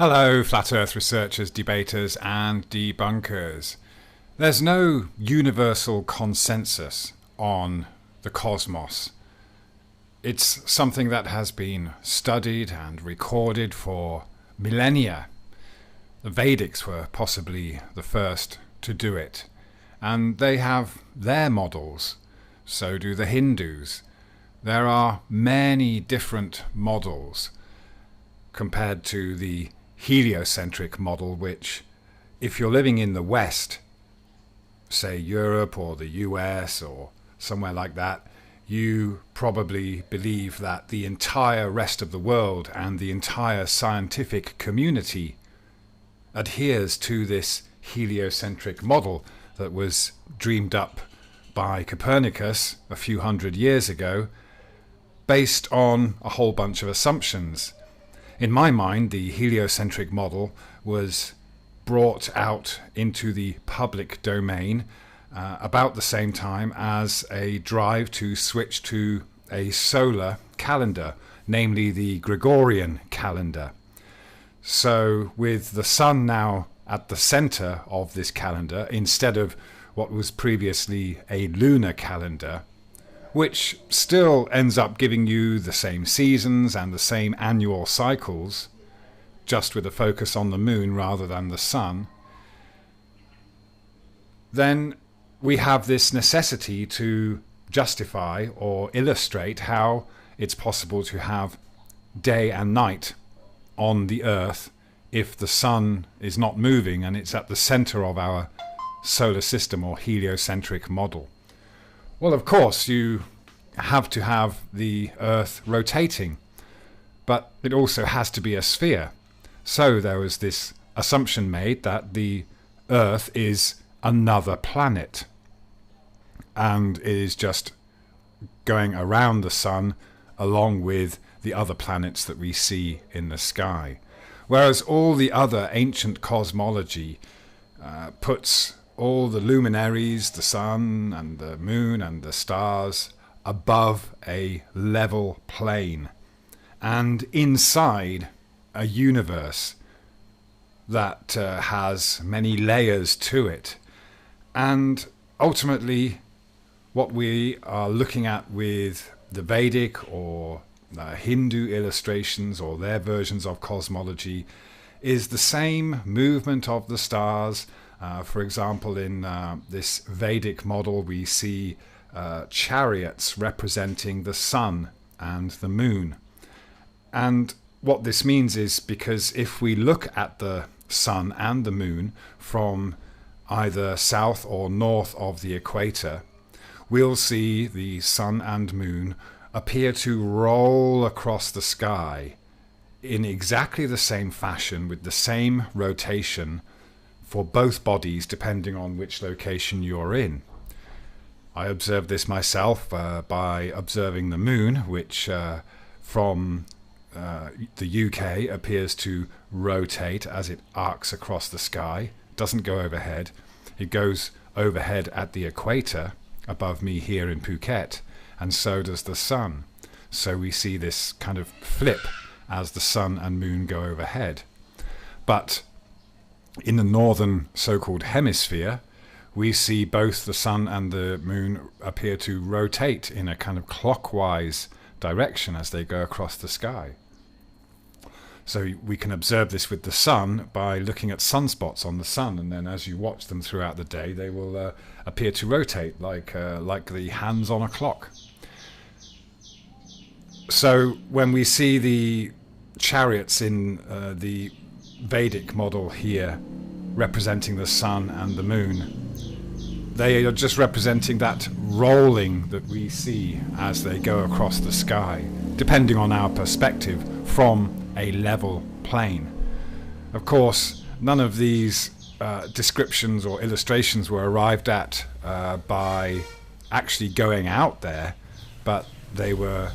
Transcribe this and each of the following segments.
Hello, Flat Earth researchers, debaters and debunkers. There's no universal consensus on the cosmos. It's something that has been studied and recorded for millennia. The Vedics were possibly the first to do it, and they have their models. So do the Hindus. There are many different models compared to the heliocentric model, which, if you're living in the West, say Europe or the US or somewhere like that, you probably believe that the entire rest of the world and the entire scientific community adheres to this heliocentric model that was dreamed up by Copernicus a few hundred years ago, based on a whole bunch of assumptions. In my mind, the heliocentric model was brought out into the public domain about the same time as a drive to switch to a solar calendar, namely the Gregorian calendar. So with the sun now at the center of this calendar, instead of what was previously a lunar calendar, which still ends up giving you the same seasons and the same annual cycles, just with a focus on the moon rather than the sun, then we have this necessity to justify or illustrate how it's possible to have day and night on the Earth if the sun is not moving and it's at the center of our solar system or heliocentric model. Well, of course, you have to have the Earth rotating, but it also has to be a sphere. So there was this assumption made that the Earth is another planet and is just going around the sun along with the other planets that we see in the sky. Whereas all the other ancient cosmology puts all the luminaries, the sun and the moon and the stars, above a level plane and inside a universe that has many layers to it. And ultimately, what we are looking at with the Vedic or Hindu illustrations or their versions of cosmology is the same movement of the stars. For example, in this Vedic model, we see chariots representing the sun and the moon. And what this means is, because if we look at the sun and the moon from either south or north of the equator, we'll see the sun and moon appear to roll across the sky in exactly the same fashion with the same rotation for both bodies depending on which location you're in. I observed this myself by observing the moon, which from the UK appears to rotate as it arcs across the sky. It doesn't go overhead. It goes overhead at the equator above me here in Phuket, and so does the sun. So we see this kind of flip as the sun and moon go overhead. But in the northern so-called hemisphere, we see both the sun and the moon appear to rotate in a kind of clockwise direction as they go across the sky. So we can observe this with the sun by looking at sunspots on the sun, and then as you watch them throughout the day, they will appear to rotate like the hands on a clock. So when we see the chariots in the Vedic model here representing the sun and the moon, they are just representing that rolling that we see as they go across the sky, depending on our perspective from a level plane. Of course, none of these descriptions or illustrations were arrived at by actually going out there, but they were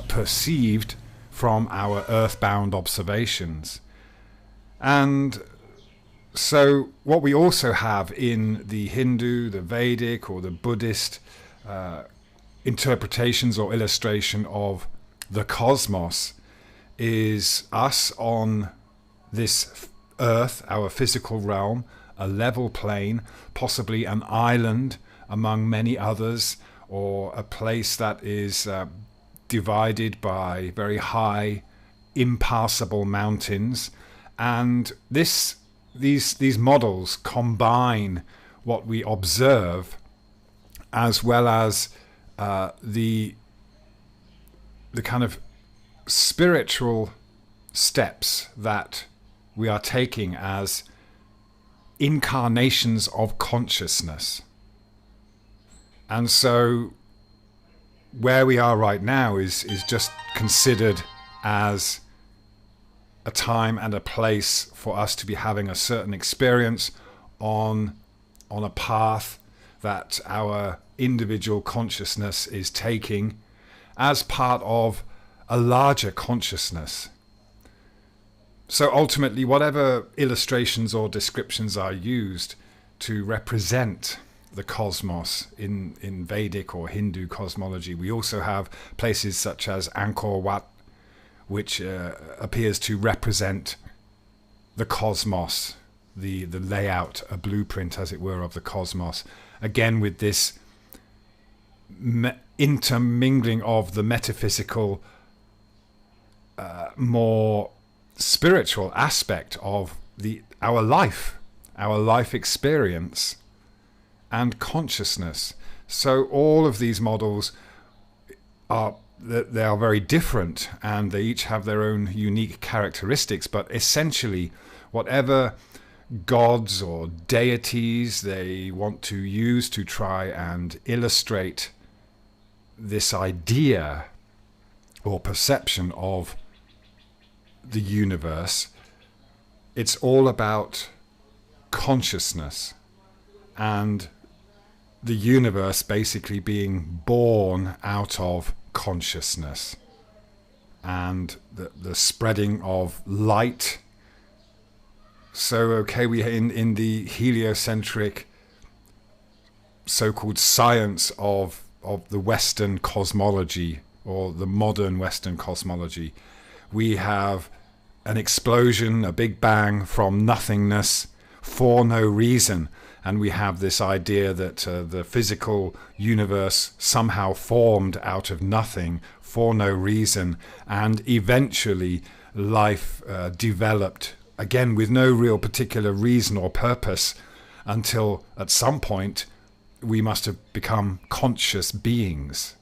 perceived from our earthbound observations. And so what we also have in the Hindu, the Vedic or the Buddhist interpretations or illustration of the cosmos is us on this earth, our physical realm, a level plane, possibly an island among many others, or a place that is divided by very high, impassable mountains. And these models combine what we observe as well as the kind of spiritual steps that we are taking as incarnations of consciousness. And so where we are right now is just considered as a time and a place for us to be having a certain experience on a path that our individual consciousness is taking as part of a larger consciousness. So ultimately, whatever illustrations or descriptions are used to represent the cosmos in Vedic or Hindu cosmology, we also have places such as Angkor Wat, which appears to represent the cosmos, the layout, a blueprint, as it were, of the cosmos. Again, with this intermingling of the metaphysical, more spiritual aspect of our life experience and consciousness. So all of these models are very different, and they each have their own unique characteristics, but essentially whatever gods or deities they want to use to try and illustrate this idea or perception of the universe, it's all about consciousness and the universe basically being born out of consciousness and the spreading of light. So we in the heliocentric so-called science of the Western cosmology, or the modern Western cosmology, we have an explosion, a big bang from nothingness for no reason. And we have this idea that the physical universe somehow formed out of nothing for no reason, and eventually life developed, again with no real particular reason or purpose, until at some point we must have become conscious beings.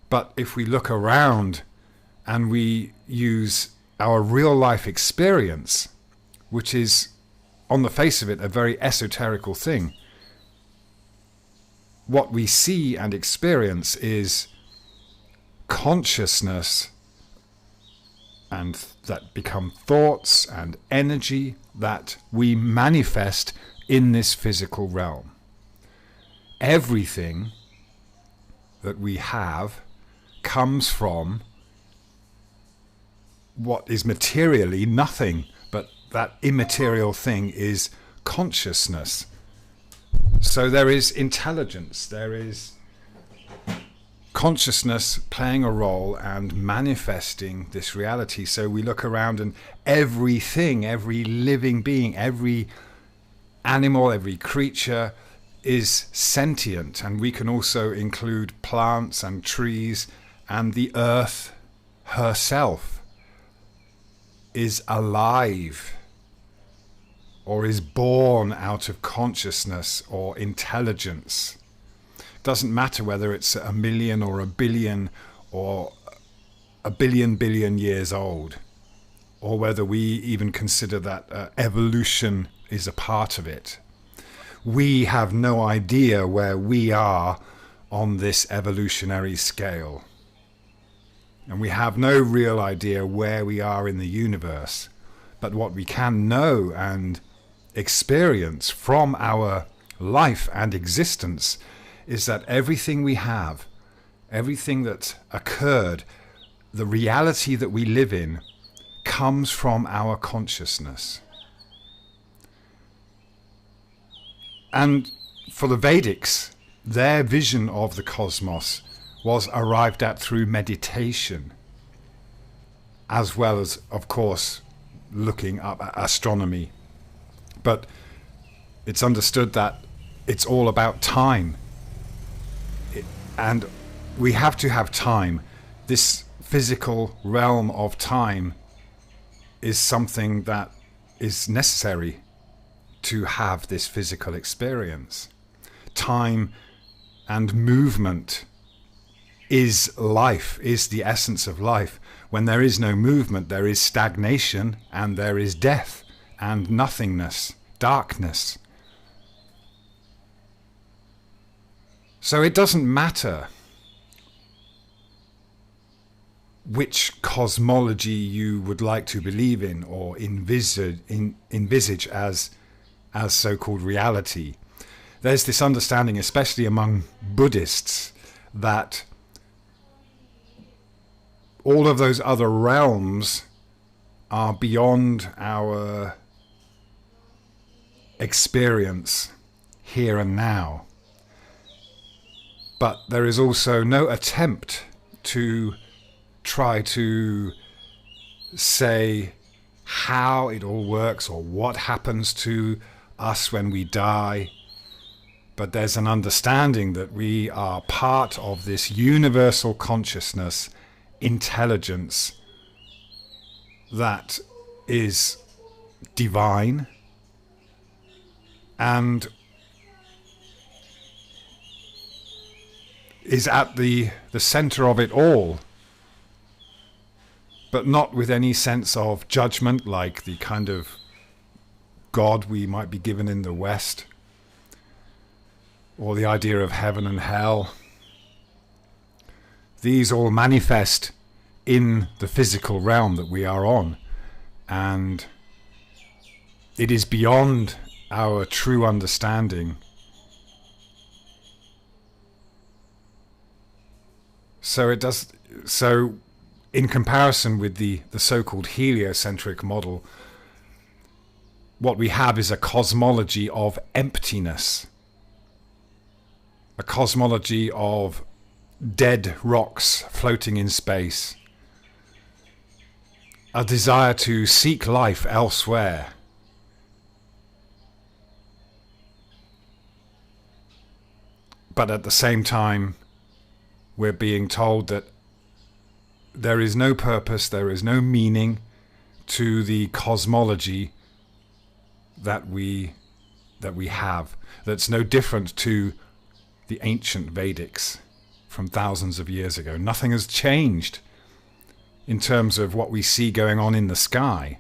But if we look around and we use our real life experience, which is on the face of it a very esoterical thing, what we see and experience is consciousness, and that become thoughts and energy that we manifest in this physical realm. Everything that we have comes from what is materially nothing, but that immaterial thing is consciousness. So there is intelligence, there is consciousness playing a role and manifesting this reality. So we look around and everything, every living being, every animal, every creature is sentient. And we can also include plants and trees, and the earth herself is alive or is born out of consciousness or intelligence. It doesn't matter whether it's 1 million or 1 billion or 1 billion years old, or whether we even consider that evolution is a part of it. We have no idea where we are on this evolutionary scale. And we have no real idea where we are in the universe. But what we can know and experience from our life and existence is that everything we have, everything that occurred, the reality that we live in, comes from our consciousness. And for the Vedics, their vision of the cosmos was arrived at through meditation, as well as, of course, looking up at astronomy. But it's understood that it's all about time. And we have to have time. This physical realm of time is something that is necessary to have this physical experience. Time and movement is life, is the essence of life. When there is no movement, there is stagnation and there is death and nothingness, darkness. So it doesn't matter which cosmology you would like to believe in or envisage as so-called reality. There's this understanding, especially among Buddhists, that all of those other realms are beyond our experience here and now. But there is also no attempt to try to say how it all works or what happens to us when we die. But there's an understanding that we are part of this universal consciousness, intelligence that is divine and is at the center of it all, but not with any sense of judgment like the kind of God we might be given in the West, or the idea of heaven and hell. These all manifest in the physical realm that we are on, and it is beyond our true understanding. So in comparison with the so-called heliocentric model, what we have is a cosmology of emptiness, a cosmology of dead rocks floating in space, a desire to seek life elsewhere. But at the same time, we're being told that there is no purpose, there is no meaning to the cosmology that we have. That's no different to the ancient Vedics from thousands of years ago. Nothing has changed in terms of what we see going on in the sky.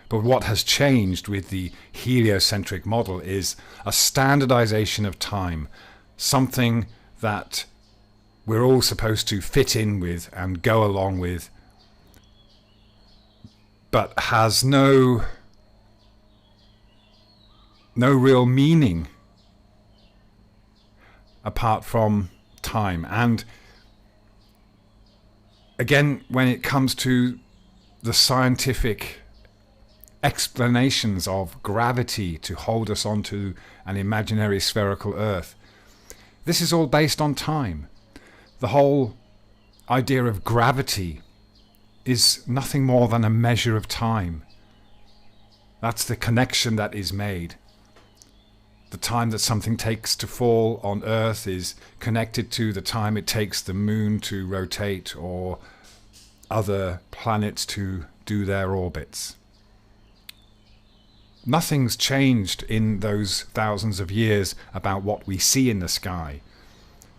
But what has changed with the heliocentric model is a standardization of time, something that we're all supposed to fit in with and go along with, but has no real meaning apart from time. And again, when it comes to the scientific explanations of gravity to hold us onto an imaginary spherical Earth, this is all based on time. The whole idea of gravity is nothing more than a measure of time. That's the connection that is made. The time that something takes to fall on Earth is connected to the time it takes the moon to rotate or other planets to do their orbits. Nothing's changed in those thousands of years about what we see in the sky.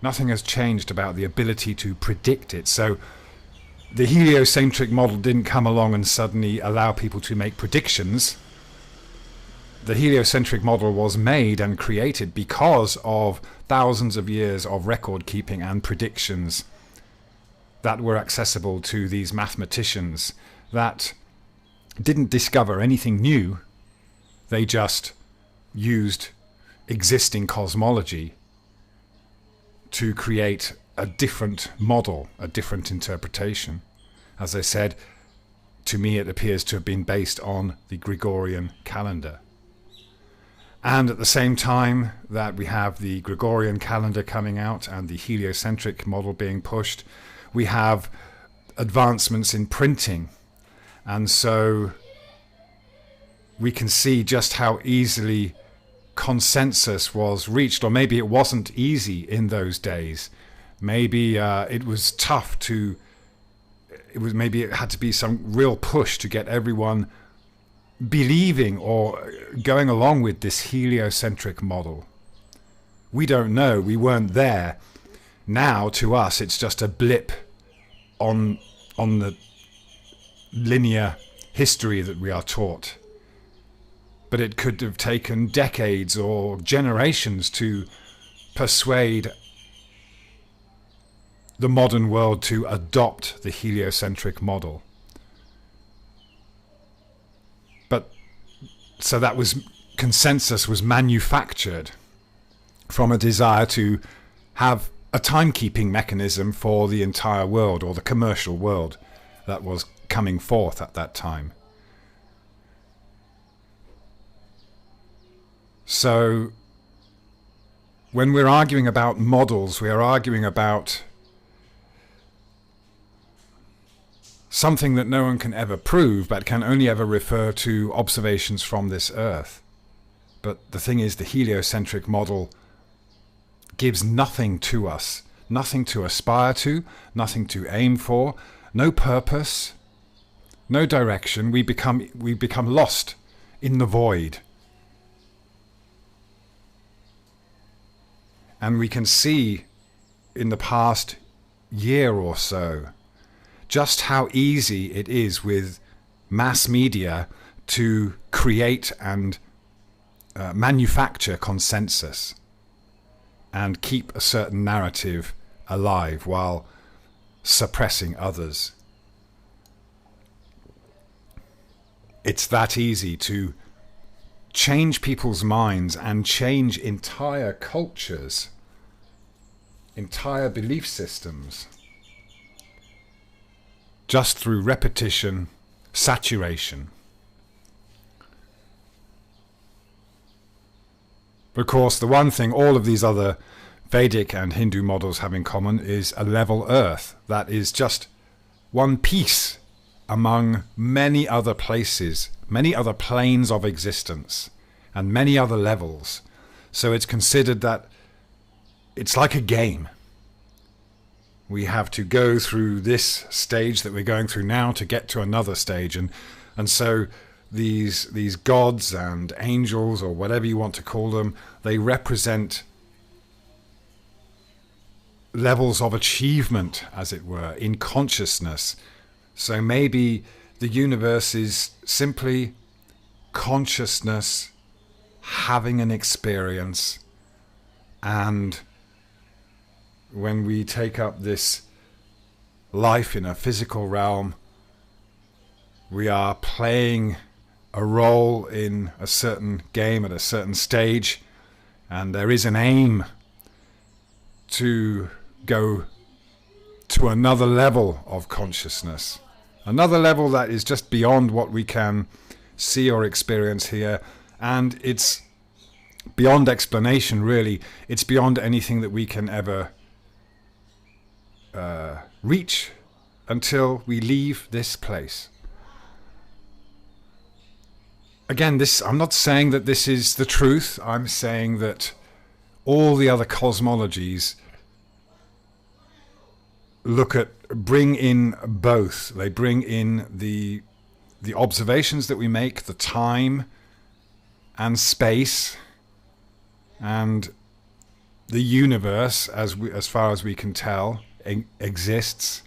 Nothing has changed about the ability to predict it. So the heliocentric model didn't come along and suddenly allow people to make predictions. The heliocentric model was made and created because of thousands of years of record keeping and predictions that were accessible to these mathematicians that didn't discover anything new. They just used existing cosmology to create a different model, a different interpretation. As I said, to me it appears to have been based on the Gregorian calendar. And at the same time that we have the Gregorian calendar coming out and the heliocentric model being pushed, we have advancements in printing. And so we can see just how easily consensus was reached, or maybe it wasn't easy in those days. Maybe it was tough to, maybe it had to be some real push to get everyone believing or going along with this heliocentric model. We don't know, we weren't there. Now to us it's just a blip on the linear history that we are taught. But it could have taken decades or generations to persuade the modern world to adopt the heliocentric model. But so that was, consensus was manufactured from a desire to have a timekeeping mechanism for the entire world, or the commercial world that was coming forth at that time. So when we're arguing about models, we are arguing about something that no one can ever prove, but can only ever refer to observations from this earth. But the thing is, the heliocentric model gives nothing to us, nothing to aspire to, nothing to aim for, no purpose, no direction. We become lost in the void. And we can see in the past year or so just how easy it is with mass media to create and manufacture consensus and keep a certain narrative alive while suppressing others. It's that easy to change people's minds and change entire cultures, entire belief systems, just through repetition, saturation. Of course, the one thing all of these other Vedic and Hindu models have in common is a level earth that is just one piece among many other places, many other planes of existence, and many other levels. So it's considered that it's like a game. We have to go through this stage that we're going through now to get to another stage, and so these gods and angels, or whatever you want to call them, they represent levels of achievement, as it were, in consciousness. So maybe the universe is simply consciousness having an experience, and when we take up this life in a physical realm, we are playing a role in a certain game at a certain stage, and there is an aim to go to another level of consciousness, another level that is just beyond what we can see or experience here, and it's beyond explanation, really. It's beyond anything that we can ever reach until we leave this place. Again, I'm not saying that this is the truth. I'm saying that all the other cosmologies bring in both. They bring in the observations that we make, the time and space, and the universe, as far as we can tell, exists,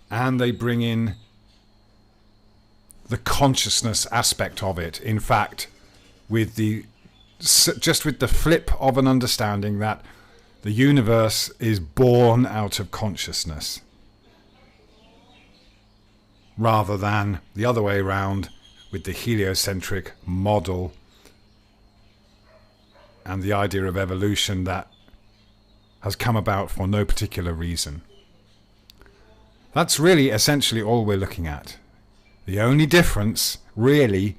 and they bring in the consciousness aspect of it. In fact, with the flip of an understanding that the universe is born out of consciousness, rather than the other way around with the heliocentric model and the idea of evolution that has come about for no particular reason. That's really essentially all we're looking at. The only difference, really,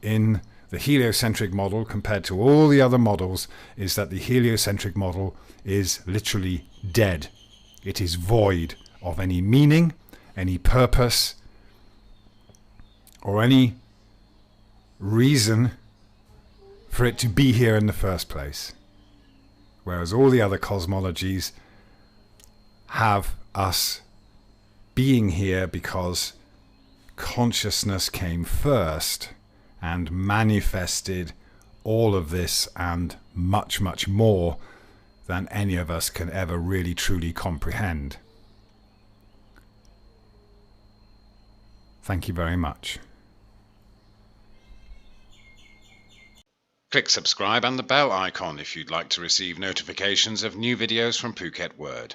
in the heliocentric model compared to all the other models is that the heliocentric model is literally dead. It is void of any meaning, any purpose, or any reason for it to be here in the first place. Whereas all the other cosmologies have us being here because consciousness came first and manifested all of this and much, much more than any of us can ever really truly comprehend. Thank you very much. Click subscribe and the bell icon if you'd like to receive notifications of new videos from Phuket Word.